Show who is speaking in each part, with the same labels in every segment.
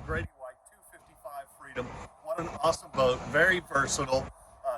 Speaker 1: Grady-White 255 Freedom. What an awesome boat. Very versatile.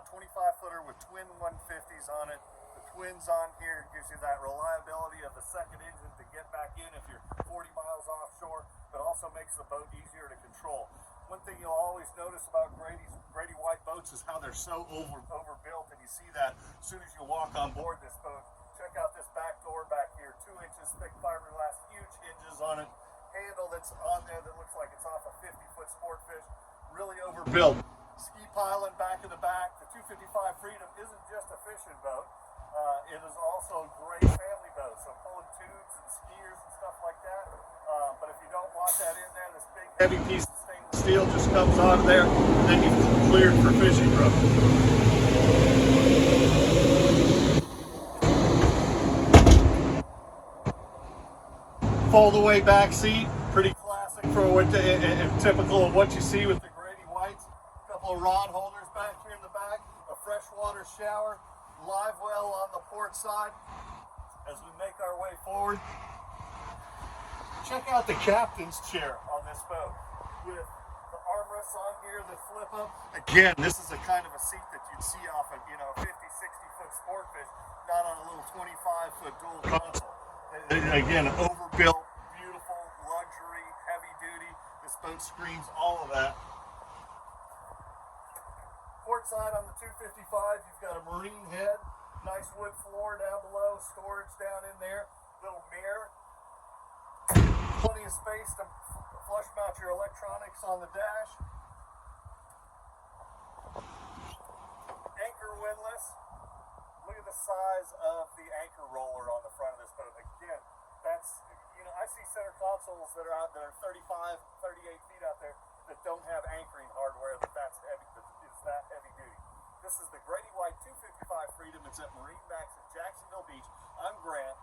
Speaker 1: 25-footer with twin 150s on it. The twins on here gives you that reliability of the second engine to get back in if you're 40 miles offshore, but also makes the boat easier to control. One thing you'll always notice about Grady-White boats is how they're so overbuilt, and you see that as soon as you walk on board this boat. Check out this back door back here, 2 inches thick fiberglass, huge hinges on it, handle that's on there that looks like it's off a 50-foot sport fish, really overbuilt. Ski piling back in the back. The 255 Freedom isn't just a fishing boat. It is also a great family boat, so pulling tubes and skiers and stuff like that. But if you don't want that in there, this big heavy piece of stainless steel just comes out of there, and then you've cleared for fishing rope. Fold-away back seat, pretty classic for what and typical of what you see with the Grady-Whites. A couple of rod holders back here in the back, a freshwater shower, live well on the port side. As we make our way forward, check out the captain's chair on this boat with the armrests on here that flip up. Again, this is a kind of a seat that you'd see off a 50, 60-foot sport fish, not on a little 25-foot dual console. Again, overbuilt, beautiful, luxury, heavy duty. This boat screams all of that. Port side on the 255, you've got a marine head, nice wood floor down below, storage down in there, little mirror, plenty of space to flush mount your electronics on the dash. Anchor windlass. Look at the size of the anchor roller on the front of this boat. Again, that's, I see center consoles that are out there 35, 38 feet out there that don't have anchoring hardware that's heavy, that is that heavy duty. This is the Grady-White 255 Freedom. It's at MarineMax in Jacksonville Beach. I'm Grant.